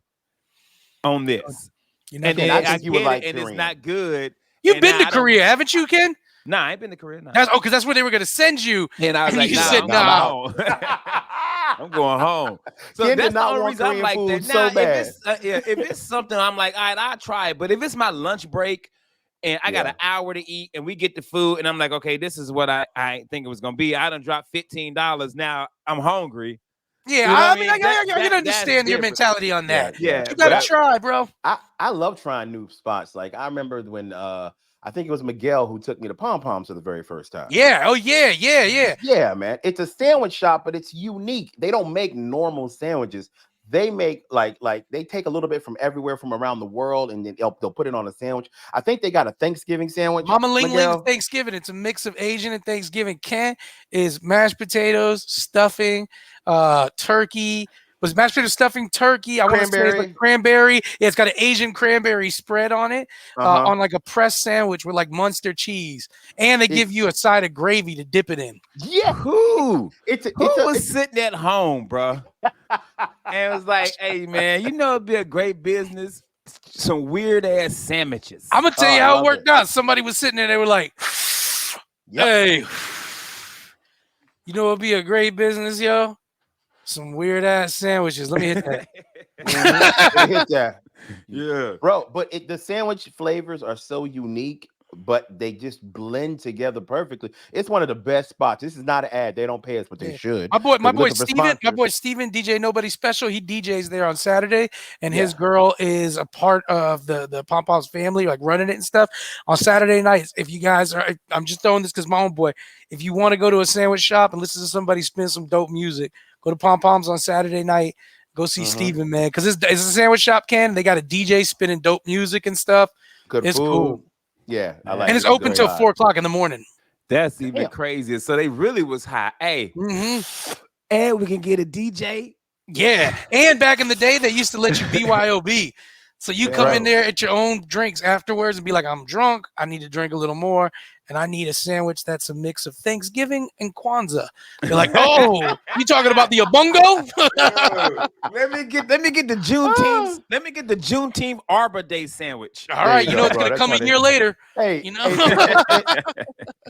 Speaker 1: on this.
Speaker 3: you
Speaker 1: And
Speaker 3: never
Speaker 1: then
Speaker 2: I
Speaker 3: know.
Speaker 1: I
Speaker 2: think you would
Speaker 1: get
Speaker 2: like
Speaker 1: it, and it's
Speaker 2: Korean.
Speaker 1: not good.
Speaker 3: You've
Speaker 1: and
Speaker 3: been
Speaker 1: now
Speaker 3: to
Speaker 1: I don't-
Speaker 3: Korea, haven't you, Ken?
Speaker 1: Nah, I ain't been to Korea. Nah.
Speaker 3: Because that's where they were gonna send you.
Speaker 1: And I was
Speaker 3: and
Speaker 1: like,
Speaker 3: you
Speaker 1: nah,
Speaker 3: said
Speaker 1: I'm
Speaker 3: nah.
Speaker 1: going home. I'm going home. So
Speaker 2: Ken
Speaker 1: that's
Speaker 2: did
Speaker 1: the
Speaker 2: not
Speaker 1: only
Speaker 2: want
Speaker 1: reason I'm
Speaker 2: Korean
Speaker 1: like
Speaker 2: food
Speaker 1: that.
Speaker 2: so
Speaker 1: Now,
Speaker 2: bad.
Speaker 1: if it's something I'm like, all right, I'll try it. But if it's my lunch break and I got
Speaker 2: Yeah.
Speaker 1: an hour to eat and we get the food and I'm like, okay, this is what I think it was gonna be. I done dropped $15. Now I'm hungry.
Speaker 3: Yeah,
Speaker 1: You know what
Speaker 3: I
Speaker 1: I
Speaker 3: mean,
Speaker 1: mean?
Speaker 3: I
Speaker 1: That-
Speaker 3: can
Speaker 1: that's
Speaker 3: understand your
Speaker 1: different.
Speaker 3: mentality on that.
Speaker 1: Yeah,
Speaker 3: You
Speaker 1: but
Speaker 3: gotta try, bro.
Speaker 2: I love trying new spots. Like I remember when I think it was Miguel who took me to Pom Poms for the very first time.
Speaker 3: Yeah. Oh yeah.
Speaker 2: Yeah, man. It's a sandwich shop, but it's unique. They don't make normal sandwiches. They make like they take a little bit from everywhere from around the world and then they'll put it on a sandwich. I think they got a Thanksgiving sandwich.
Speaker 3: Mama Ling Ling
Speaker 2: Miguel.
Speaker 3: Thanksgiving. It's a mix of Asian and Thanksgiving. Ken is mashed potatoes, stuffing, turkey. Was mashed potato stuffing turkey? I want to say it's like cranberry. Yeah, it's got an Asian cranberry spread on it, on like a pressed sandwich with like Munster cheese, and they give you a side of gravy to dip it in.
Speaker 2: Yeah,
Speaker 1: Who
Speaker 2: it's
Speaker 1: was sitting at home, bro? And was like, hey man, you know it'd be a great business. Some weird ass sandwiches.
Speaker 3: I'm gonna tell
Speaker 2: Oh,
Speaker 3: you
Speaker 2: I
Speaker 3: how it
Speaker 2: love
Speaker 3: worked
Speaker 2: it.
Speaker 3: out. Somebody was sitting there, they were like,
Speaker 2: Yep.
Speaker 3: "Hey, you know it'd be a great business, yo. Some weird ass sandwiches. Let me hit that."
Speaker 2: Mhm. Hit that.
Speaker 1: Yeah.
Speaker 2: Bro, but the sandwich flavors are so unique, but they just blend together perfectly. It's one of the best spots. This is not an ad. They don't pay us, but they
Speaker 3: Yeah.
Speaker 2: should.
Speaker 3: My boy
Speaker 2: We're looking for
Speaker 3: Steven, DJ Nobody Special. He DJs there on Saturday, and his
Speaker 2: Yeah.
Speaker 3: girl is a part of the Pom Poms family, like running it and stuff. On Saturday nights, if you guys are, I'm just throwing this because my own boy, if you want to go to a sandwich shop and listen to somebody spin some dope music, go to Pom Poms on Saturday night. Go see Steven, man, because it's a sandwich shop, Ken. They got a DJ spinning dope music and stuff.
Speaker 2: Good
Speaker 3: It's
Speaker 2: food.
Speaker 3: cool.
Speaker 2: Yeah, I like
Speaker 3: And
Speaker 2: it.
Speaker 3: it's open
Speaker 2: Very
Speaker 3: till
Speaker 2: hot.
Speaker 3: 4:00 in the morning.
Speaker 1: That's even
Speaker 2: Damn.
Speaker 1: crazier. So they really was high. Hey, and we can get a DJ.
Speaker 3: Yeah. And back in the day, they used to let you BYOB. So you come in
Speaker 2: Right.
Speaker 3: there at your own drinks afterwards and be like, I'm drunk. I need to drink a little more. And I need a sandwich that's a mix of Thanksgiving and Kwanzaa. They're like, oh, you talking about the Ubungo?
Speaker 1: Let me get the Juneteenth. Let me get the Juneteenth Arbor Day sandwich.
Speaker 3: All right.
Speaker 2: you
Speaker 3: You
Speaker 2: go,
Speaker 3: know it's
Speaker 2: bro.
Speaker 3: going to
Speaker 2: That's
Speaker 3: come a
Speaker 2: funny.
Speaker 3: year later.
Speaker 2: Hey,
Speaker 3: You know?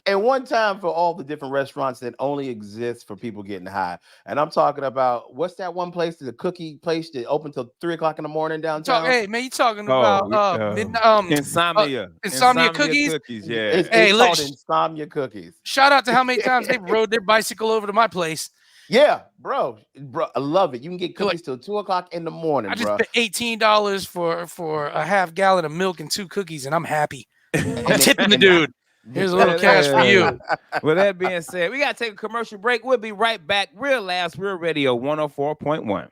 Speaker 2: and one time for all the different restaurants that only exist for people getting high. And I'm talking about what's that one place, the cookie place that open till 3:00 in the morning downtown?
Speaker 3: Hey, man, you talking
Speaker 1: Oh,
Speaker 3: about Insomnia cookies?
Speaker 1: Yeah.
Speaker 2: It's
Speaker 3: Hey,
Speaker 2: called
Speaker 3: look,
Speaker 2: Insomnia Cookies.
Speaker 3: shout out to how many times they rode their bicycle over to my place.
Speaker 2: Yeah, bro, I love it. You can get
Speaker 3: You're like,
Speaker 2: cookies till 2:00 in the morning,
Speaker 3: I just
Speaker 2: bro.
Speaker 3: paid $18 for a half gallon of milk and 2 cookies, and I'm happy. I'm tipping the dude. Here's a little cash for you.
Speaker 1: With that being said, we got to take a commercial break. We'll be right back. Real Last Real Radio 104.1.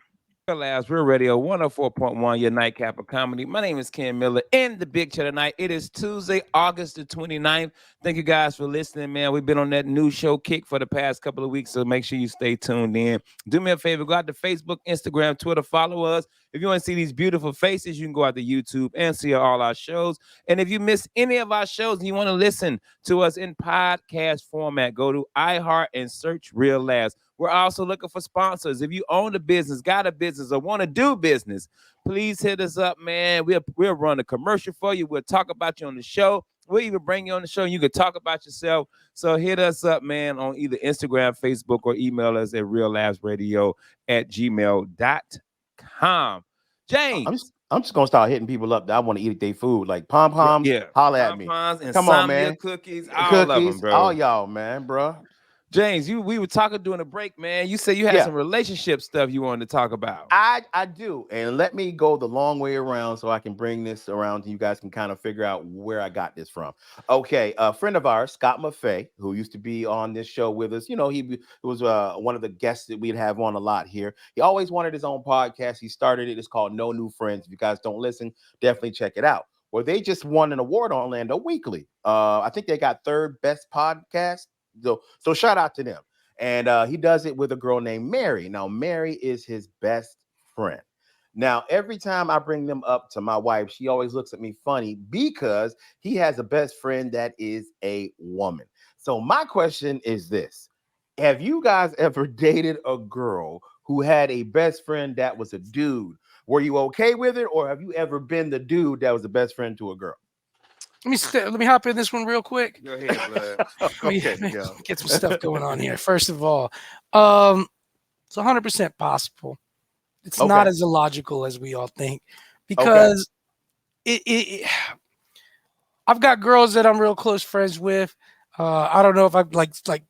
Speaker 1: Real Last Real Radio 104.1, your nightcap of comedy. My name is Ken Miller in the big chair tonight. It is Tuesday, August the 29th. Thank you guys for listening, man. We've been on that new show kick for the past couple of weeks, so make sure you stay tuned in. Do me a favor, go out to Facebook, Instagram, Twitter, follow us. If you want to see these beautiful faces, you can go out to YouTube and see all our shows. And if you miss any of our shows and you want to listen to us in podcast format, go to iHeart and search Real Last. We're also looking for sponsors. If you own a business, got a business, or want to do business, please hit us up, man. We'll run a commercial for you. We'll talk about you on the show. We'll even bring you on the show and you can talk about yourself. So hit us up, man, on either Instagram, Facebook, or email us at reallabsradio@gmail.com. James.
Speaker 2: I'm just gonna start hitting people up that I want to eat their food, like Pom Poms.
Speaker 1: Yeah.
Speaker 2: Holla at me.
Speaker 1: Pom-poms,
Speaker 2: Come on, man.
Speaker 1: Cookies, all of them, bro.
Speaker 2: All y'all, man, bro.
Speaker 1: James, we were talking during the break, man. You said you had some relationship stuff you wanted to talk about.
Speaker 2: I do. And let me go the long way around so I can bring this around and you guys can kind of figure out where I got this from. Okay, a friend of ours, Scott Maffei, who used to be on this show with us. You know, he was one of the guests that we'd have on a lot here. He always wanted his own podcast. He started it. It's called No New Friends. If you guys don't listen, definitely check it out. Well, they just won an award on Orlando Weekly. I think they got third best podcast. So shout out to them. and he does it with a girl named Mary. Now, Mary is his best friend. Now, every time I bring them up to my wife, she always looks at me funny because he has a best friend that is a woman. So my question is this: have you guys ever dated a girl who had a best friend that was a dude? Were you okay with it, or have you ever been the dude that was the best friend to a girl?
Speaker 3: Let me hop in this one real quick.
Speaker 1: Go ahead, blood.
Speaker 2: Okay,
Speaker 3: Let me
Speaker 2: go.
Speaker 3: get some stuff going on here. First of all, it's 100% possible. It's not
Speaker 2: Okay.
Speaker 3: as illogical as we all think, because I've got girls that I'm real close friends with. I don't know if I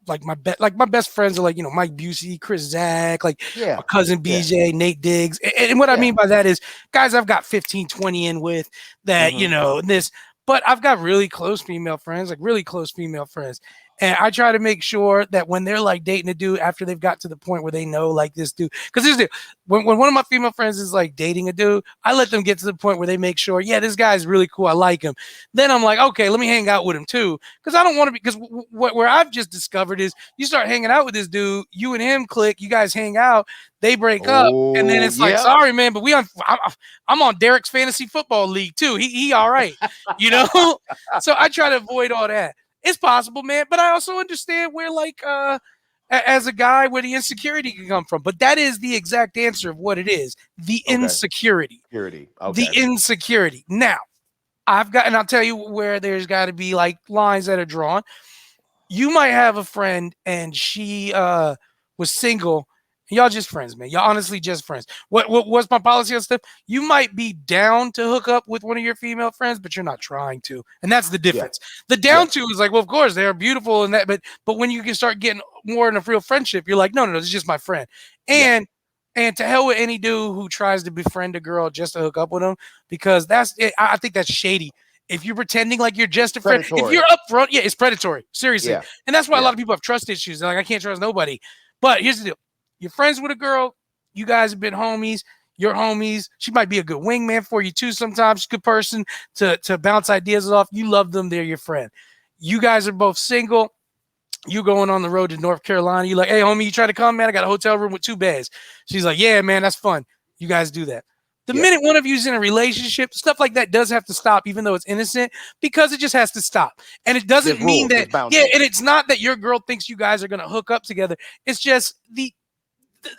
Speaker 3: like my best friends are like, you know, Mike Busey, Chris Zach, like
Speaker 2: Yeah.
Speaker 3: my cousin
Speaker 2: Yeah.
Speaker 3: BJ, Nate Diggs. And what I
Speaker 2: Yeah.
Speaker 3: mean by that is guys I've got 15, 20 in with that, you
Speaker 2: Mhm.
Speaker 3: know, this, but I've got really close female friends, like really close female friends. And I try to make sure that when they're like dating a dude after they've got to the point where they know like this dude, because this dude, when one of my female friends is like dating a dude, I let them get to the point where they make sure, yeah, this guy's really cool. I like him. Then I'm like, okay, let me hang out with him too. Because I don't want to be, because where I've just discovered is you start hanging out with this dude, you and him click, you guys hang out, they break up, and then
Speaker 2: Oh,
Speaker 3: it's like,
Speaker 2: yeah.
Speaker 3: sorry, man, but I'm on Derek's fantasy football league too. He all right, you know? So I try to avoid all that. It's possible, man, but I also understand where, like, as a guy, where the insecurity can come from. But that is the exact answer of what it is: the
Speaker 2: Okay.
Speaker 3: insecurity.
Speaker 2: Security.
Speaker 3: The
Speaker 2: Okay.
Speaker 3: insecurity. Now, and I'll tell you where there's got to be like lines that are drawn. You might have a friend and she was single. Y'all just friends, man. Y'all honestly just friends. What's my policy on stuff? You might be down to hook up with one of your female friends, but you're not trying to, and that's the difference. The down to is like, well, of course they're beautiful and that, but when you can start getting more in a real friendship, you're like, no, this is just my friend.
Speaker 2: Yeah.
Speaker 3: And to hell with any dude who tries to befriend a girl just to hook up with them, because that's it. I think that's shady. If you're pretending like you're just a friend, if
Speaker 2: Predatory.
Speaker 3: you're upfront, yeah, it's predatory. Seriously.
Speaker 2: Yeah.
Speaker 3: And that's why a
Speaker 2: Yeah.
Speaker 3: lot of people have trust issues. They're like, I can't trust nobody. But here's the deal. You're friends with a girl. You guys have been homies. You're homies. She might be a good wingman for you too sometimes. She's a good person to bounce ideas off. You love them. They're your friend. You guys are both single. You going on the road to North Carolina. You like, hey, homie, you try to come, man? I got a hotel room with 2 beds. She's like, yeah, man, that's fun. You guys do that. The
Speaker 2: Yeah.
Speaker 3: minute one of you's in a relationship, stuff like that does have to stop, even though it's innocent, because it just has to stop. And it doesn't
Speaker 2: There's
Speaker 3: mean
Speaker 2: rules,
Speaker 3: that,
Speaker 2: there's boundaries.
Speaker 3: yeah, and it's not that your girl thinks you guys are going to hook up together. It's just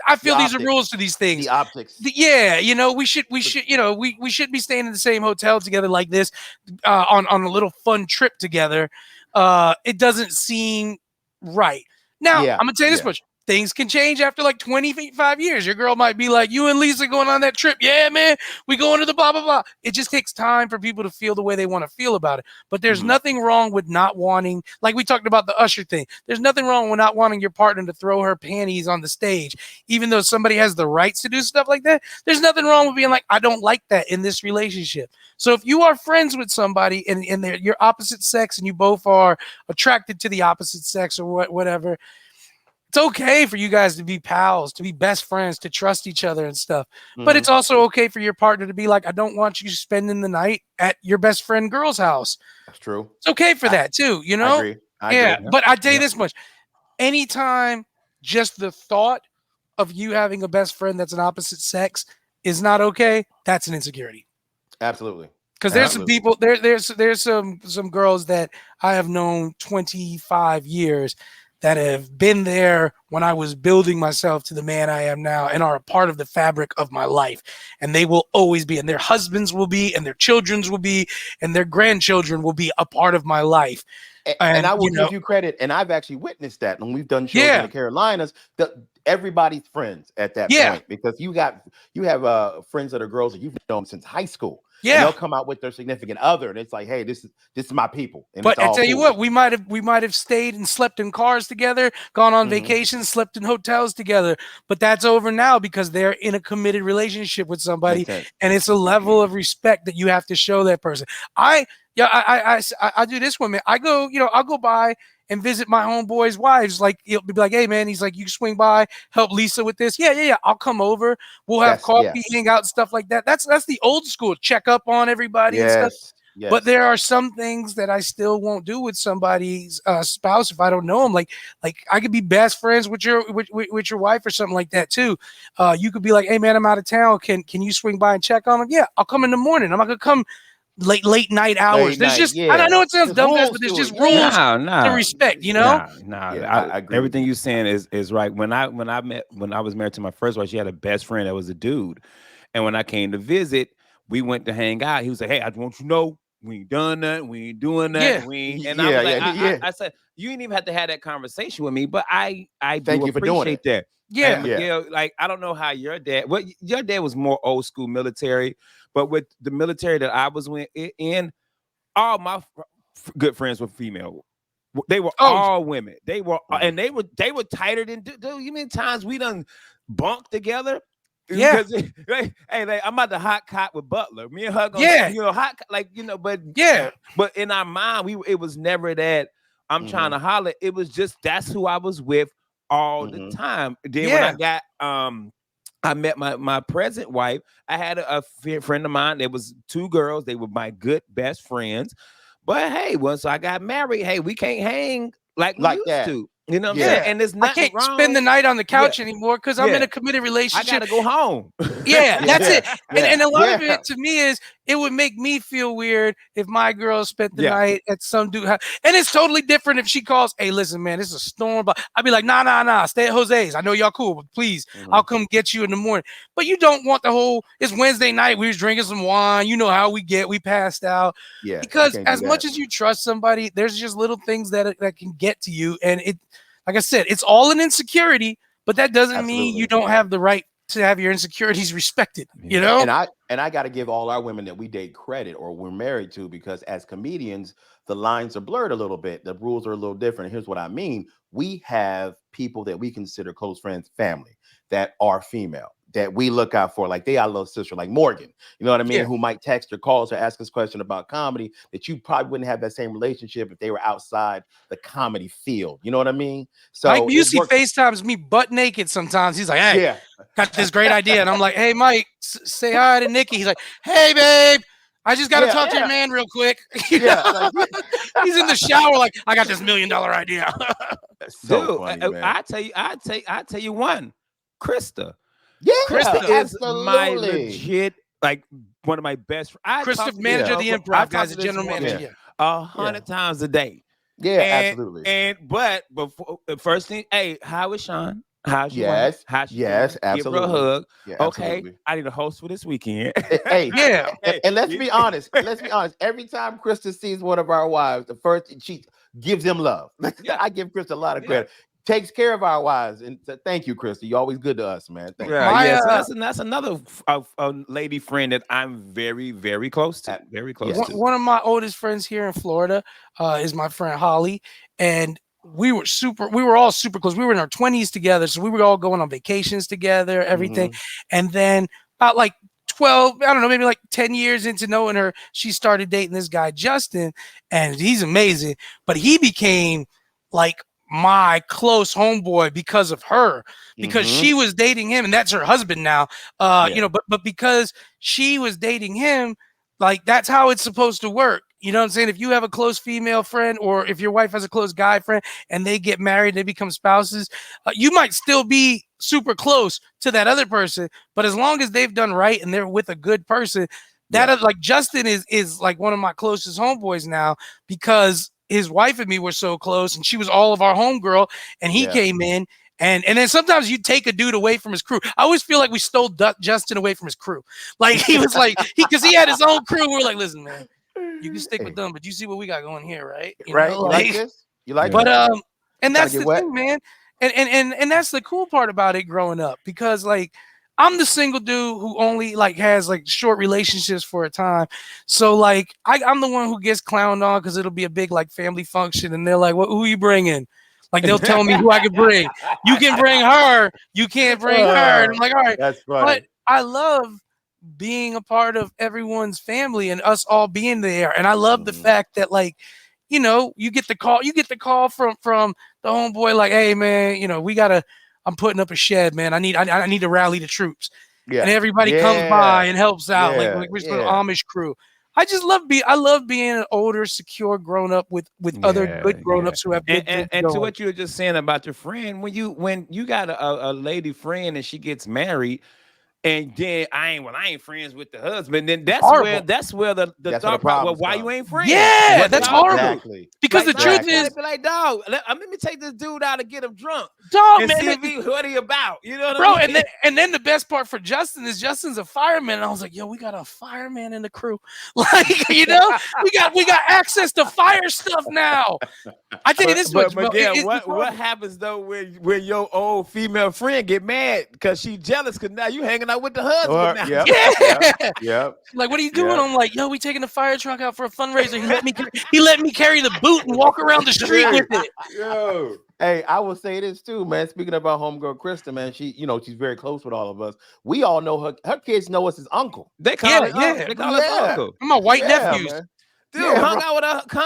Speaker 3: I feel these are
Speaker 2: optics.
Speaker 3: rules to these things.
Speaker 2: The optics.
Speaker 3: Yeah, you know, we should, you know, we should be staying in the same hotel together like this, on a little fun trip together. It doesn't seem right. Now,
Speaker 2: Yeah.
Speaker 3: I'm gonna tell you this
Speaker 2: Yeah.
Speaker 3: much. Things can change after like 25 years. Your girl might be like, you and Lisa going on that trip. Yeah, man, we going to the blah, blah, blah. It just takes time for people to feel the way they want to feel about it. But there's
Speaker 2: Mhm.
Speaker 3: nothing wrong with not wanting, like we talked about the Usher thing. There's nothing wrong with not wanting your partner to throw her panties on the stage, even though somebody has the rights to do stuff like that. There's nothing wrong with being like, I don't like that in this relationship. So if you are friends with somebody and you're opposite sex and you both are attracted to the opposite sex or whatever, it's okay for you guys to be pals, to be best friends, to trust each other and stuff. But
Speaker 2: Mhm.
Speaker 3: it's also okay for your partner to be like, I don't want you spending the night at your best friend girl's house.
Speaker 2: That's true.
Speaker 3: It's okay for
Speaker 2: I-
Speaker 3: that too, you
Speaker 2: I
Speaker 3: know?
Speaker 2: agree. I
Speaker 3: Yeah.
Speaker 2: agree.
Speaker 3: But I tell you
Speaker 1: Yeah.
Speaker 3: this much. Anytime just the thought of you having a best friend that's an opposite sex is not okay, that's an insecurity.
Speaker 2: Absolutely.
Speaker 3: Because there's some
Speaker 2: Absolutely.
Speaker 3: people there's some girls that I have known 25 years that have been there when I was building myself to the man I am now and are a part of the fabric of my life. And they will always be, and their husbands will be, and their children's will be, and their grandchildren will be a part of my life.
Speaker 2: And I will
Speaker 3: you know,
Speaker 2: give you credit, and I've actually witnessed that when we've done shows in
Speaker 3: Yeah.
Speaker 2: the Carolinas. Everybody's friends at that
Speaker 3: Yeah.
Speaker 2: point, because you have friends that are girls that you've known since high school. And
Speaker 3: yeah.
Speaker 2: they'll come out with their significant other, and it's like, hey, this is my people. And
Speaker 3: But
Speaker 2: it's
Speaker 3: I
Speaker 2: all
Speaker 3: tell you
Speaker 2: cool.
Speaker 3: what, we might have stayed and slept in cars together, gone on
Speaker 2: Mhm.
Speaker 3: vacation, slept in hotels together. But that's over now because they're in a committed relationship with somebody,
Speaker 2: Makes sense.
Speaker 3: and it's a level of respect that you have to show that person. I do this one, man. I'll go by and visit my homeboys' wives. Like, he'll be like, hey man, he's like, you swing by, help Lisa with this. Yeah. I'll come over. We'll have
Speaker 2: Yes,
Speaker 3: coffee,
Speaker 2: yes.
Speaker 3: hang out, stuff like that. That's the old school. Check up on everybody and stuff.
Speaker 2: Yes.
Speaker 3: But there are some things that I still won't do with somebody's spouse if I don't know them. Like I could be best friends with your wife or something like that too. You could be like, hey man, I'm out of town. Can you swing by and check on them? Yeah, I'll come in the morning. I'm not gonna come late night hours. There's just I know it sounds dumb, but there's just rules to respect. You know?
Speaker 2: I agree.
Speaker 1: Everything you're saying is right. When I was married to my first wife, she had a best friend that was a dude, and when I came to visit, we went to hang out. He was like, hey, I want you to know. We ain't done that. We ain't doing that. I said, you ain't even have to have that conversation with me, but I
Speaker 2: thank you for doing it.
Speaker 1: That.
Speaker 3: Yeah.
Speaker 1: And Miguel, like, I don't know how your dad, your dad was more old school military, but with the military that I was in, all my good friends were female. They were all women. They were, and they were tighter than, dude, you mean times we done bunked together?
Speaker 3: Yeah.
Speaker 1: Hey, I'm about to hot cot with Butler. Me and her gonna, but in our mind, it was never that I'm trying to holler. It was just that's who I was with all the time. Then when I got I met my present wife. I had a friend of mine. There was two girls. They were my good best friends. But hey, once I got married, hey, we can't hang like we used to. You know what I'm saying? And there's nothing
Speaker 3: I can't
Speaker 1: wrong.
Speaker 3: spend the night on the couch anymore because I'm in a committed relationship.
Speaker 1: I gotta go home.
Speaker 3: That's it. And a lot of it to me is it would make me feel weird if my girl spent the night at some dude house. And it's totally different if she calls, hey, listen, man, this is a storm. But I'd be like, nah, stay at Jose's. I know y'all cool, but please, I'll come get you in the morning. But you don't want the whole, it's Wednesday night, we was drinking some wine. You know how we get, we passed out. Yeah. Because as much as you trust somebody, there's just little things that can get to you. And it, like I said, it's all an insecurity, but that doesn't mean you don't have the right to have your insecurities respected, you know?
Speaker 2: And I got to give all our women that we date credit or we're married to, because as comedians, the lines are blurred a little bit. The rules are a little different. Here's what I mean. We have people that we consider close friends, family, that are female, that we look out for, like they are little sister, like Morgan, you know what I mean? Who might text or call us or ask us questions about comedy that you probably wouldn't have that same relationship if they were outside the comedy field. You know what I mean? So
Speaker 3: Mike Busey FaceTimes me butt naked sometimes. He's like, hey, got this great idea. And I'm like, hey, Mike, say hi to Nikki. He's like, hey, babe, I just got to talk to your man real quick. He's in the shower like, I got this $1 million idea.
Speaker 2: That's so funny, man.
Speaker 1: I tell you one, Krista.
Speaker 2: Yeah,
Speaker 1: Krista is my legit, like one of my best friends.
Speaker 3: Krista, manager of the Improv, guys, the general manager.
Speaker 1: 100 times a day.
Speaker 2: Yeah, absolutely.
Speaker 1: But before first thing, hey, how is Sean? How's your
Speaker 2: wife?
Speaker 1: How's
Speaker 2: absolutely.
Speaker 1: Give her a hug.
Speaker 2: Yeah,
Speaker 1: okay,
Speaker 2: absolutely.
Speaker 1: I need a host for this weekend.
Speaker 2: And let's be honest. Let's be honest. Every time Krista sees one of our wives, the first she gives them love. I give Krista a lot of credit. Takes care of our wives, and thank you, Krista. You're always good to us, man. Thank you.
Speaker 1: So that's another lady friend that I'm very, very close to. Very close to.
Speaker 3: One of my oldest friends here in Florida is my friend Holly, and we were all super close. We were in our 20s together, so we were all going on vacations together, everything. And then about like 12, I don't know, maybe like 10 years into knowing her, she started dating this guy, Justin, and he's amazing. But he became like my close homeboy because of her, because she was dating him, and that's her husband now. You know, but because she was dating him, like that's how it's supposed to work. You know what I'm saying? If you have a close female friend, or if your wife has a close guy friend and they get married, they become spouses, you might still be super close to that other person. But as long as they've done right and they're with a good person, that like Justin is like one of my closest homeboys now, because his wife and me were so close, and she was all of our homegirl, and he came in. And then sometimes you take a dude away from his crew. I always feel like we stole Justin away from his crew. Like he was like, because he had his own crew. We were like, listen, man, you can stick with them, but you see what we got going here, right? You know,
Speaker 2: you like this? You like
Speaker 3: but and that's the thing, man. And that's the cool part about it growing up, because like I'm the single dude who only like has like short relationships for a time. So like I'm the one who gets clowned on because it'll be a big like family function, and they're like, "Well, who are you bringing?" Like they'll tell me who I can bring. You can bring her. You can't bring her. And I'm like, all right.
Speaker 2: That's funny.
Speaker 3: But I love being a part of everyone's family and us all being there. And I love the fact that, like, you know, you get the call from the homeboy, like, hey man, you know, I'm putting up a shed, man. I need to rally the troops. Yeah. And everybody comes by and helps out. Like we're some Amish crew. I just love I love being an older, secure grown up with other good grown ups who have good
Speaker 1: And
Speaker 3: things
Speaker 1: to
Speaker 3: going.
Speaker 1: what you were just saying about your friend, when you got a lady friend and she gets married, and then I ain't friends with the husband. Then that's
Speaker 3: horrible.
Speaker 1: where the
Speaker 2: That's where the
Speaker 1: thought process. Well,
Speaker 2: problems
Speaker 1: why
Speaker 2: come.
Speaker 1: you ain't friends?
Speaker 3: Yeah,
Speaker 1: What
Speaker 3: that's
Speaker 1: y'all do?
Speaker 3: horrible.
Speaker 2: Exactly.
Speaker 3: Because
Speaker 1: Like,
Speaker 3: the truth
Speaker 2: exactly.
Speaker 3: is,
Speaker 1: be like, dog, let me take this dude out and get him drunk
Speaker 3: dog,
Speaker 1: and
Speaker 3: man,
Speaker 1: see if what he about. You know what
Speaker 3: bro.
Speaker 1: I mean?
Speaker 3: And then the best part for Justin is Justin's a fireman, and I was like, yo, we got a fireman in the crew, like we got access to fire stuff now. I tell you this much, bro.
Speaker 1: Miguel, what happens though when your old female friend get mad because she jealous because now you hanging out with the husband now?
Speaker 2: Yep,
Speaker 3: Yeah.
Speaker 2: yep.
Speaker 3: Like, what are you doing?
Speaker 2: Yeah.
Speaker 3: I'm like, yo, we taking the fire truck out for a fundraiser. He let me carry the boot and walk around the street with it.
Speaker 2: Yo. Hey, I will say this too, man. Speaking about homegirl Krista, man, she's very close with all of us. We all know her. Her kids know us as uncle.
Speaker 1: They call it,
Speaker 3: yeah.
Speaker 1: they call us
Speaker 2: Yeah.
Speaker 1: uncle.
Speaker 3: I'm my white
Speaker 2: Yeah,
Speaker 3: nephews.
Speaker 2: man.
Speaker 1: Dude,
Speaker 2: Yeah,
Speaker 1: hung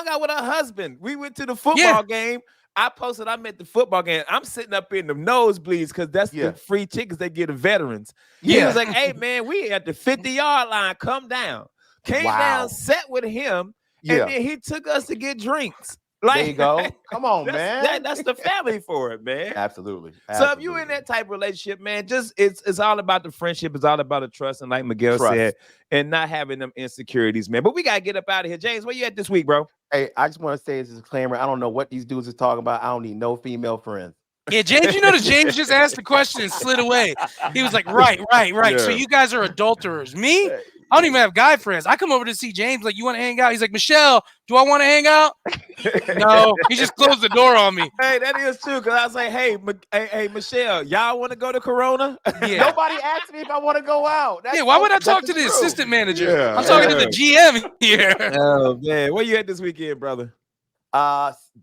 Speaker 1: out with her husband. We went to the football game. I posted I'm at the football game. I'm sitting up in the nosebleeds because that's the free tickets they give to veterans. He was like, hey man, we at the 50-yard line. Come down. Came down, sat with him, and then he took us to get drinks. Like,
Speaker 2: there you go. Come on, man.
Speaker 1: That's the family for it, man.
Speaker 2: Absolutely.
Speaker 1: So if you in that type of relationship, man, just it's all about the friendship. It's all about the trust, and like Miguel said, and not having them insecurities, man. But we gotta get up out of here. James, where you at this week, bro?
Speaker 2: Hey, I just want to say as a disclaimer, I don't know what these dudes is talking about. I don't need no female friends.
Speaker 3: Yeah, James, you notice James just asked the question and slid away. He was like, right.
Speaker 2: Yeah.
Speaker 3: So you guys are adulterers. Me? I don't even have guy friends. I come over to see James, like, you want to hang out? He's like, Michelle, do I want to hang out? No, he just closed the door on me.
Speaker 1: Hey, that is true. Cause I was like, hey, Michelle, y'all want to go to Corona?
Speaker 3: Yeah.
Speaker 2: Nobody asked me if I want to go out.
Speaker 3: Why would I talk to the assistant manager?
Speaker 2: Yeah.
Speaker 3: I'm talking to the GM here.
Speaker 1: Oh man, where you at this weekend, brother?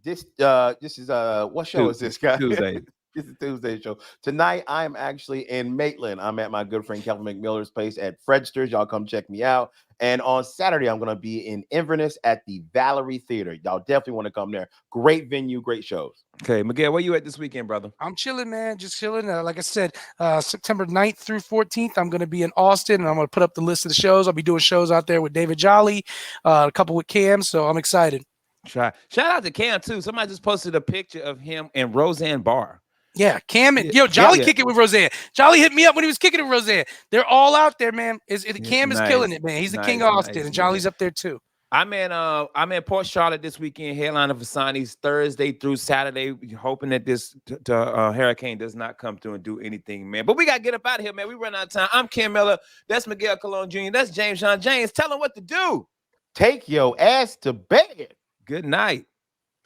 Speaker 2: This is what show is this, guy?
Speaker 1: Tuesday.
Speaker 2: This is Tuesday show. Tonight, I am actually in Maitland. I'm at my good friend Kelvin McMiller's place at Fredster's. Y'all come check me out. And on Saturday, I'm going to be in Inverness at the Valerie Theater. Y'all definitely want to come there. Great venue, great shows.
Speaker 1: Okay, Miguel, where you at this weekend, brother?
Speaker 3: I'm chilling, man. Just chilling. Like I said, September 9th through 14th, I'm going to be in Austin, and I'm going to put up the list of the shows. I'll be doing shows out there with David Jolly, a couple with Cam, so I'm excited.
Speaker 1: Shout out to Cam, too. Somebody just posted a picture of him and Roseanne Barr.
Speaker 3: Yeah, Cam and Jolly kicking with Roseanne. Jolly hit me up when he was kicking it with Roseanne. They're all out there, man. Cam is killing it, man. He's the king of Austin, and Jolly's up there too. I'm
Speaker 1: in Port Charlotte this weekend, headliner for Sonny's Thursday through Saturday, hoping that this hurricane does not come through and do anything, man. But we gotta get up out of here, man. We run out of time. I'm Ken Miller. That's Miguel Colon Jr. That's James Sean James. Tell him what to do.
Speaker 2: Take your ass to bed.
Speaker 1: Good night.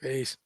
Speaker 3: Peace.